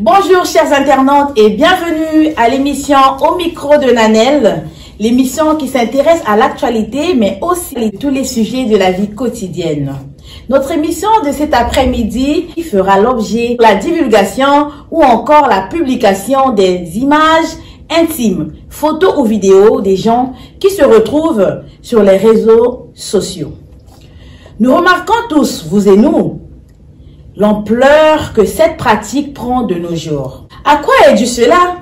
Bonjour chers internautes et bienvenue à l'émission Au micro de Nanel, l'émission qui s'intéresse à l'actualité mais aussi à tous les sujets de la vie quotidienne. Notre émission de cet après-midi fera l'objet de la divulgation ou encore la publication des images intimes, photos ou vidéos des gens qui se retrouvent sur les réseaux sociaux. Nous remarquons tous, vous et nous, l'ampleur que cette pratique prend de nos jours. À quoi est dû cela?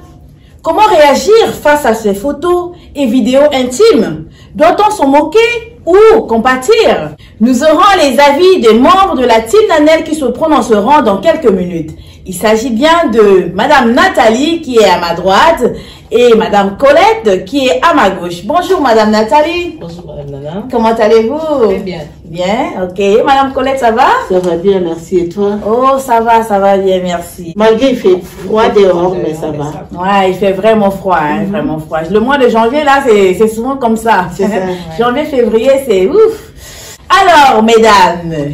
Comment réagir face à ces photos et vidéos intimes? Doit-on s'en moquer ou compatir? Nous aurons les avis des membres de la team Nanel qui se prononceront dans quelques minutes. Il s'agit bien de Madame Nathalie qui est à ma droite et Madame Colette qui est à ma gauche. Bonjour Madame Nathalie. Bonjour Madame Nana. Comment allez-vous? Très bien. Bien, ok. Madame Colette, ça va? Ça va bien, merci. Et toi? Oh, ça va bien, merci. Malgré il fait froid dehors, mais ça va. Ouais, il fait vraiment froid, hein, vraiment froid. Le mois de janvier, là, c'est souvent comme ça. C'est ça, ouais. Janvier, février, c'est ouf. Alors, mesdames,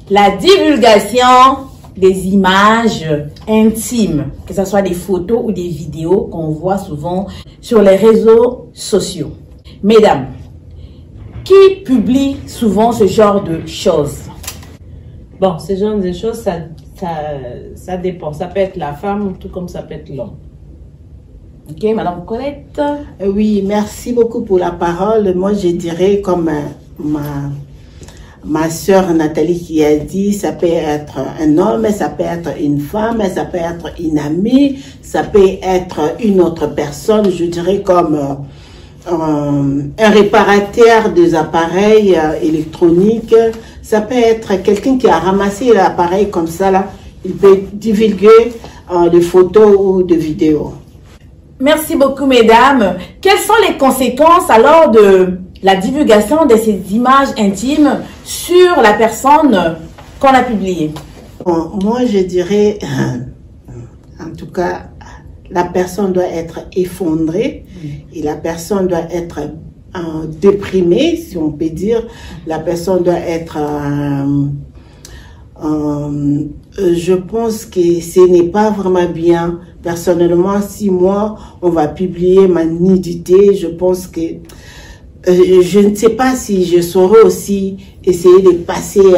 la divulgation des images intimes, que ce soit des photos ou des vidéos qu'on voit souvent sur les réseaux sociaux. Mesdames, qui publie souvent ce genre de choses? Bon, ce genre de choses, ça dépend. Ça peut être la femme, tout comme ça peut être l'homme. Ok, Madame Colette. Oui, merci beaucoup pour la parole. Moi, je dirais comme ma soeur Nathalie qui a dit, ça peut être un homme, ça peut être une femme, ça peut être une amie, ça peut être une autre personne, je dirais comme un réparateur des appareils électroniques. Ça peut être quelqu'un qui a ramassé l'appareil comme ça, là. Il peut divulguer des photos ou des vidéos. Merci beaucoup, mesdames. Quelles sont les conséquences alors de la divulgation de ces images intimes sur la personne qu'on a publiée? Bon, moi, je dirais, en tout cas, la personne doit être effondrée et la personne doit être déprimée, si on peut dire. La personne doit être... je pense que ce n'est pas vraiment bien. Personnellement, si moi, on va publier ma nudité, je pense que je ne sais pas si je saurais aussi essayer de passer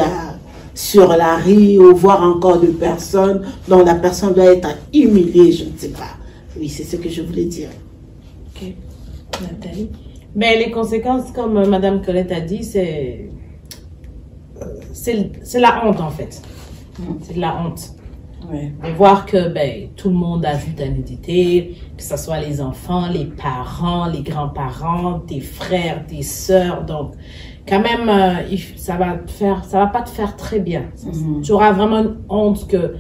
sur la rue ou voir encore des personnes dont la personne doit être humiliée, je ne sais pas. Oui, c'est ce que je voulais dire. Ok. Nathalie? Ben, les conséquences, comme Madame Colette a dit, c'est la honte en fait. C'est de la honte. Ouais. De voir que tout le monde a vu ta nudité, que ce soit les enfants, les parents, les grands-parents, tes frères, tes sœurs. Donc, quand même, ça va pas te faire très bien. Tu auras vraiment une honte que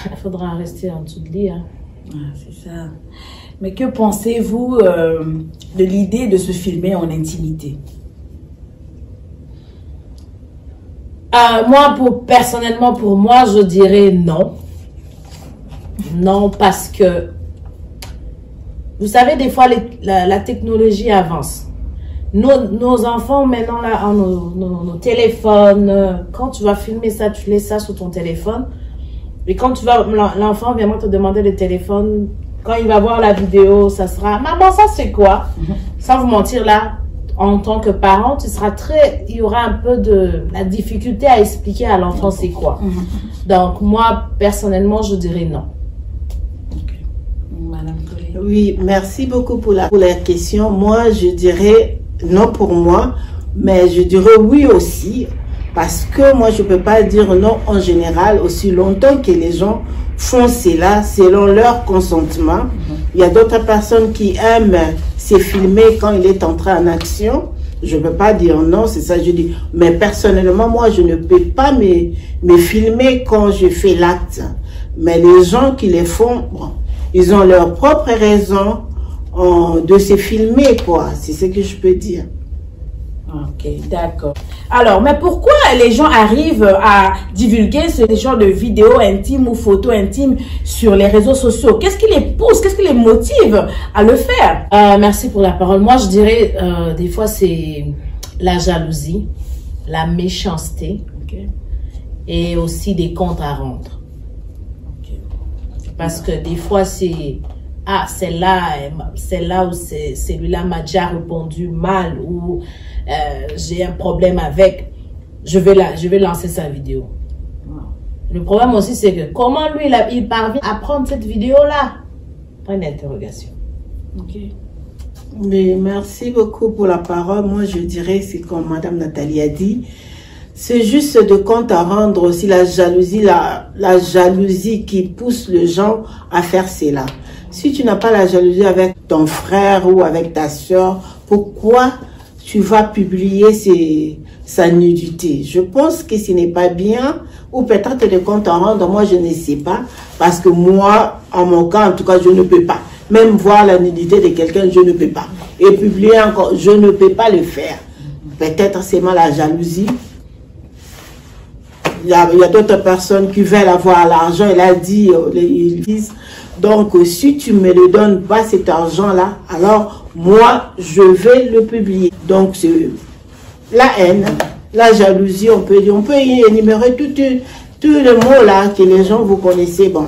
il faudra rester en dessous de lit. Hein. Ah, c'est ça. Mais que pensez-vous de l'idée de se filmer en intimité? Moi, personnellement, pour moi, je dirais non. Non, parce que, vous savez, des fois, la technologie avance. Nos enfants, maintenant, là, ont nos téléphones. Quand tu vas filmer ça, tu laisses ça sur ton téléphone. Et quand l'enfant viendra te demander le téléphone, quand il va voir la vidéo, ça sera « Maman, ça c'est quoi ?» Sans vous mentir, là, en tant que parent, il y aura un peu de la difficulté à expliquer à l'enfant c'est quoi. Donc, moi, personnellement, je dirais non. Okay. Madame Colette. Oui, merci beaucoup pour la question. Moi, je dirais non pour moi, mais je dirais oui aussi, parce que moi, je ne peux pas dire non en général aussi longtemps que les gens font cela selon leur consentement. Il y a d'autres personnes qui aiment se filmer quand il est entré en action. Je ne peux pas dire non, c'est ça que je dis. Mais personnellement, moi, je ne peux pas me filmer quand je fais l'acte. Mais les gens qui les font, bon, ils ont leur propre raison de se filmer, quoi. C'est ce que je peux dire. Ok, d'accord. Alors, mais pourquoi les gens arrivent à divulguer ce genre de vidéos intimes ou photos intimes sur les réseaux sociaux? Qu'est-ce qui les pousse? Qu'est-ce qui les motive à le faire? Merci pour la parole. Moi, je dirais, des fois, c'est la jalousie, la méchanceté et aussi des comptes à rendre. Parce que des fois, c'est... Ah, celle-là ou celui-là m'a déjà répondu mal ou j'ai un problème avec. Je vais lancer sa vidéo. Le problème aussi, c'est que comment lui, il parvient à prendre cette vidéo-là? Point d'interrogation. Ok. Mais merci beaucoup pour la parole. Moi, je dirais, c'est comme Madame Nathalie a dit, c'est juste de compte à rendre aussi la jalousie, la jalousie qui pousse les gens à faire cela. Si tu n'as pas la jalousie avec ton frère ou avec ta soeur, pourquoi tu vas publier sa nudité? Je pense que ce n'est pas bien, ou peut-être de compte à rendre, moi je ne sais pas, parce que moi, en mon cas, en tout cas, je ne peux pas. Même voir la nudité de quelqu'un, je ne peux pas. Et publier encore, je ne peux pas le faire. Peut-être c'est mal la jalousie. Il y a d'autres personnes qui veulent avoir l'argent, ils disent, donc si tu me le donnes pas cet argent-là, alors moi, je vais le publier. Donc c'est la haine, la jalousie, on peut y énumérer tous les mots là que les gens vous connaissez. Bon,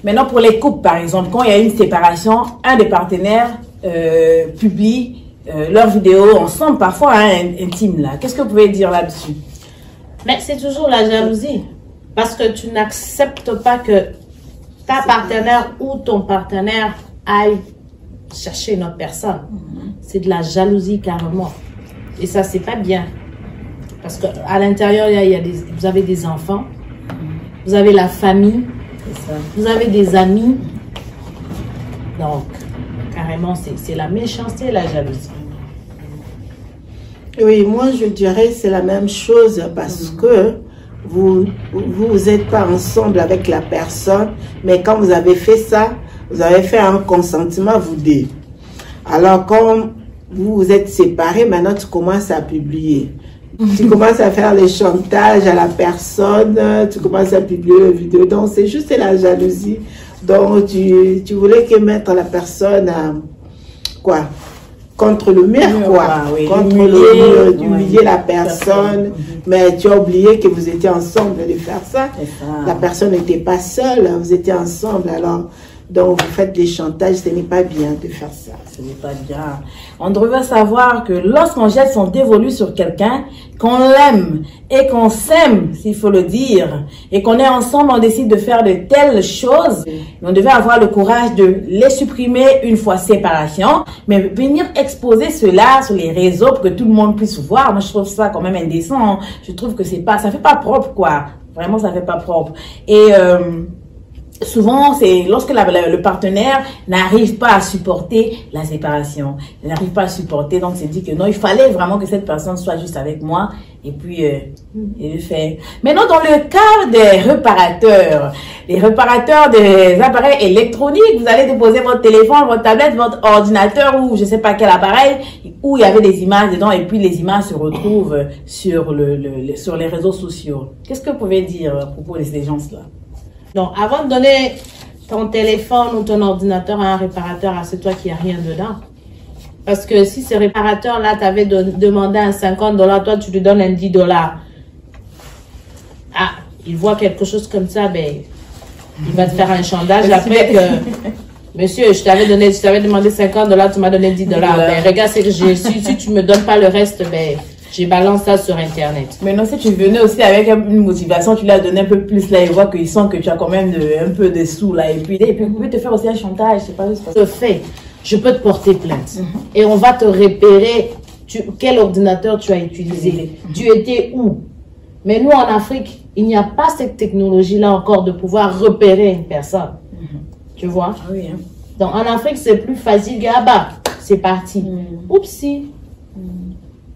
maintenant pour les couples par exemple, quand il y a une séparation, un des partenaires publie leurs vidéos ensemble, parfois intimes là. Qu'est-ce que vous pouvez dire là-dessus? Mais c'est toujours la jalousie. Parce que tu n'acceptes pas que ta partenaire ou ton partenaire aille chercher une autre personne. C'est de la jalousie carrément. Et ça, c'est pas bien. Parce qu'à l'intérieur, vous avez des enfants, vous avez la famille, vous avez des amis. Donc, carrément, c'est la méchanceté, la jalousie. Oui, moi je dirais c'est la même chose parce que vous n'êtes pas ensemble avec la personne, mais quand vous avez fait ça, vous avez fait un consentement vous deux. Alors quand vous vous êtes séparés, maintenant tu commences à publier. Tu commences à faire les chantages à la personne, tu commences à publier les vidéos. Donc c'est juste la jalousie. Donc tu voulais que mettre la personne quoi? Contre le mur, quoi. Oui, contre le mur, d'humilier la personne. Mais tu as oublié que vous étiez ensemble de faire ça. La personne n'était pas seule, vous étiez ensemble. Alors, donc, vous faites des chantages, ce n'est pas bien de faire ça. Ce n'est pas bien. On devrait savoir que lorsqu'on jette son dévolu sur quelqu'un, qu'on l'aime et qu'on s'aime, s'il faut le dire, et qu'on est ensemble, on décide de faire de telles choses, on devait avoir le courage de les supprimer une fois séparation, mais venir exposer cela sur les réseaux pour que tout le monde puisse voir, moi je trouve ça quand même indécent. Je trouve que ça fait pas propre, quoi. Vraiment, ça fait pas propre. Et souvent, c'est lorsque le partenaire n'arrive pas à supporter la séparation, il n'arrive pas à supporter, donc c'est dit que non, il fallait vraiment que cette personne soit juste avec moi, et puis il le fait. Maintenant, dans le cas des réparateurs, les réparateurs des appareils électroniques, vous allez déposer votre téléphone, votre tablette, votre ordinateur ou je sais pas quel appareil, où il y avait des images dedans, et puis les images se retrouvent sur sur les réseaux sociaux. Qu'est-ce que vous pouvez dire à propos de ces gens-là? Donc, avant de donner ton téléphone ou ton ordinateur à un réparateur, assure-toi qu'il n'y a rien dedans. Parce que si ce réparateur-là t'avait demandé un 50 $, toi, tu lui donnes un 10 $. Ah, il voit quelque chose comme ça, ben, il va te faire un chantage après que, monsieur, je t'avais demandé 50 $, tu m'as donné 10 $. Ben, regarde, c'est que si tu me donnes pas le reste, ben, je balance ça sur Internet. Maintenant, si tu venais aussi avec une motivation, tu lui as donné un peu plus, là, ils voient qu'ils sentent que tu as quand même un peu de sous, là, et puis vous pouvez te faire aussi un chantage, c'est pas juste ça. Je peux te porter plainte. Et on va te repérer quel ordinateur tu as utilisé. Tu étais où? Mais nous, en Afrique, il n'y a pas cette technologie-là encore de pouvoir repérer une personne. Tu vois? Ah oui, hein. Donc, en Afrique, c'est plus facile. Ah bah, c'est parti. Oupsie.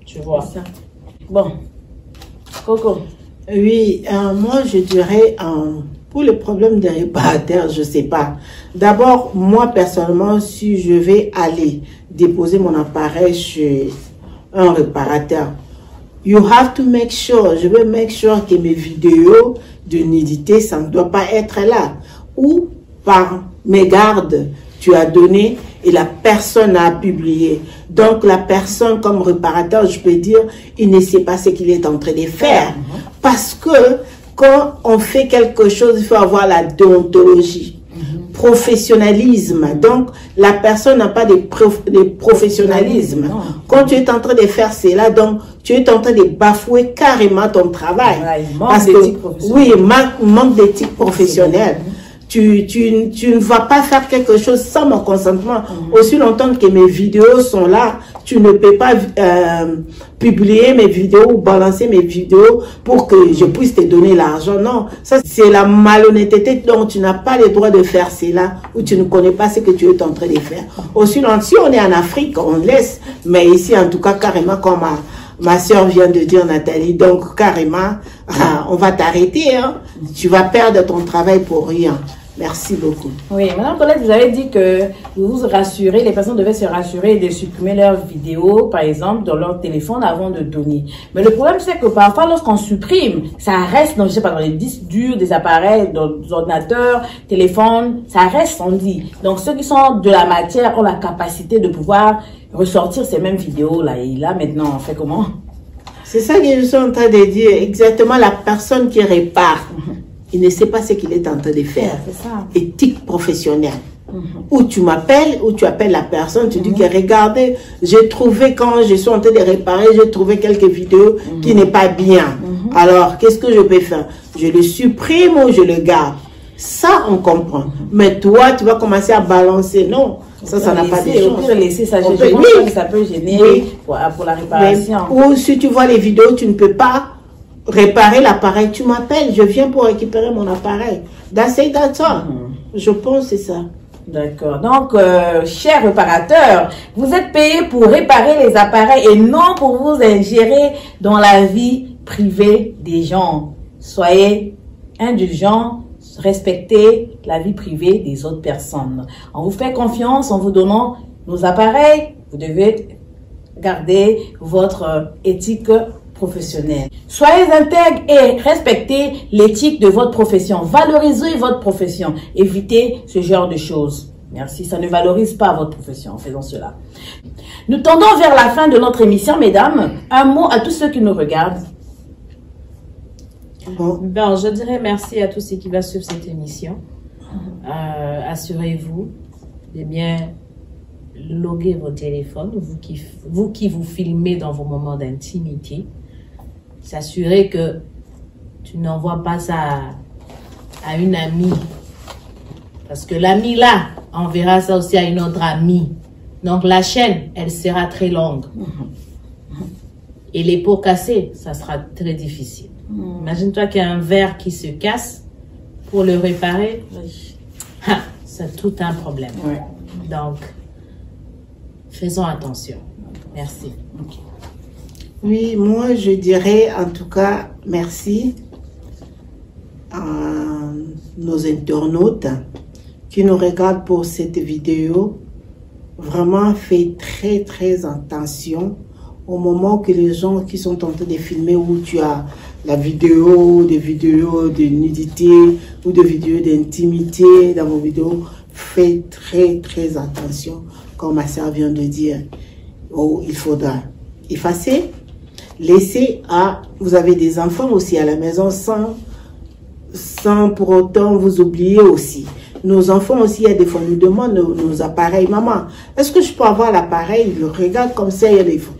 Tu vois ça. Bon. Coco. Oui, moi je dirais, pour le problème des réparateurs, je sais pas. D'abord, moi personnellement, si je vais aller déposer mon appareil chez un réparateur, you have to make sure, je veux make sure que mes vidéos de nudité, ça ne doit pas être là. Ou par mégarde, tu as donné et la personne a publié. Donc la personne comme réparateur, je peux dire, il ne sait pas ce qu'il est en train de faire. Parce que quand on fait quelque chose, il faut avoir la déontologie. Professionnalisme. Donc, la personne n'a pas de professionnalisme. Quand tu es en train de faire cela, donc, tu es en train de bafouer carrément ton travail. Parce que, oui, manque d'éthique professionnelle. Tu ne vas pas faire quelque chose sans mon consentement. Aussi longtemps que mes vidéos sont là, tu ne peux pas publier mes vidéos ou balancer mes vidéos pour que je puisse te donner l'argent. Non, ça c'est la malhonnêteté. Donc tu n'as pas le droit de faire cela ou tu ne connais pas ce que tu es en train de faire. Aussi longtemps, si on est en Afrique, on laisse. Mais ici, en tout cas, carrément, comme ma soeur vient de dire, Nathalie, donc carrément, on va t'arrêter. Hein. Tu vas perdre ton travail pour rien. Merci beaucoup. Oui, Madame Colette, vous avez dit que vous vous rassurez, les personnes devaient se rassurer de supprimer leurs vidéos, par exemple, dans leur téléphone avant de donner. Mais le problème, c'est que parfois, lorsqu'on supprime, ça reste dans, je sais pas, dans les disques durs, des appareils, dans des ordinateurs, téléphones, ça reste, on dit. Donc, ceux qui sont de la matière ont la capacité de pouvoir ressortir ces mêmes vidéos-là. Et là, maintenant, on fait comment? C'est ça que je suis en train de dire. Exactement, la personne qui répare. Il ne sait pas ce qu'il est en train de faire. Ça. Éthique professionnelle. Ou tu m'appelles, ou tu appelles la personne, tu dis que regardez, j'ai trouvé quand je suis en train de réparer, j'ai trouvé quelques vidéos qui n'est pas bien. Alors, qu'est-ce que je peux faire? Je le supprime ou je le garde? Ça, on comprend. Mais toi, tu vas commencer à balancer. Non, ça n'a pas de chance. On peut laisser ça. Je pense que ça peut gêner pour la réparation. Ou si tu vois les vidéos, tu ne peux pas réparer l'appareil, tu m'appelles, je viens pour récupérer mon appareil. That's it, that's all. Je pense que c'est ça. D'accord. Donc, chers réparateurs, vous êtes payés pour réparer les appareils et non pour vous ingérer dans la vie privée des gens. Soyez indulgents, respectez la vie privée des autres personnes. On vous fait confiance en vous donnant nos appareils. Vous devez garder votre éthique professionnel. Soyez intègres et respectez l'éthique de votre profession. Valorisez votre profession. Évitez ce genre de choses. Merci. Ça ne valorise pas votre profession en faisant cela. Nous tendons vers la fin de notre émission, mesdames. Un mot à tous ceux qui nous regardent. Bon, je dirais merci à tous ceux qui vont suivre cette émission. Assurez-vous de bien loguer vos téléphones, vous qui vous filmez dans vos moments d'intimité. S'assurer que tu n'envoies pas ça à une amie. Parce que l'amie là, enverra ça aussi à une autre amie. Donc la chaîne, elle sera très longue. Et les pots cassés, ça sera très difficile. Imagine-toi qu'il y a un verre qui se casse. Pour le réparer, c'est tout un problème. Donc, faisons attention. Merci. Oui, moi je dirais en tout cas merci à nos internautes qui nous regardent pour cette vidéo. Vraiment fait très attention au moment que les gens qui sont en train de filmer où tu as la vidéo, des vidéos de nudité ou des vidéos d'intimité dans vos vidéos. Faites très attention. Comme ma soeur vient de dire, il faudra effacer. Laissez vous avez des enfants aussi à la maison sans pour autant vous oublier aussi. Nos enfants aussi, il y a des fois, nous demandent nos appareils. Maman, est-ce que je peux avoir l'appareil? Ils regardent comme ça, il y a des fois.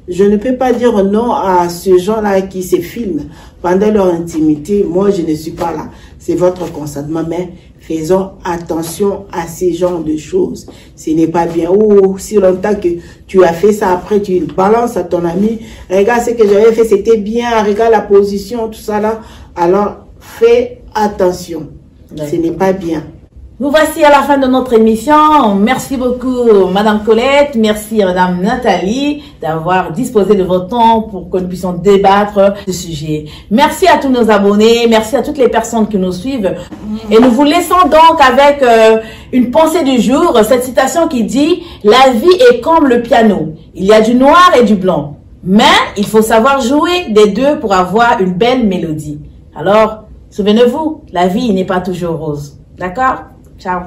Je ne peux pas dire non à ces gens-là qui se filment pendant leur intimité. Moi, je ne suis pas là. C'est votre consentement, mais faisons attention à ces genres de choses. Ce n'est pas bien. Ou si longtemps que tu as fait ça, après tu balances à ton ami. Regarde ce que j'avais fait, c'était bien. Regarde la position, tout ça là. Alors, fais attention. Ce n'est pas bien. Nous voici à la fin de notre émission. Merci beaucoup, Madame Colette. Merci, Madame Nathalie, d'avoir disposé de votre temps pour que nous puissions débattre de ce sujet. Merci à tous nos abonnés. Merci à toutes les personnes qui nous suivent. Et nous vous laissons donc avec une pensée du jour. Cette citation qui dit « La vie est comme le piano. Il y a du noir et du blanc. Mais il faut savoir jouer des deux pour avoir une belle mélodie. » Alors, souvenez-vous, la vie n'est pas toujours rose. D'accord? Ciao.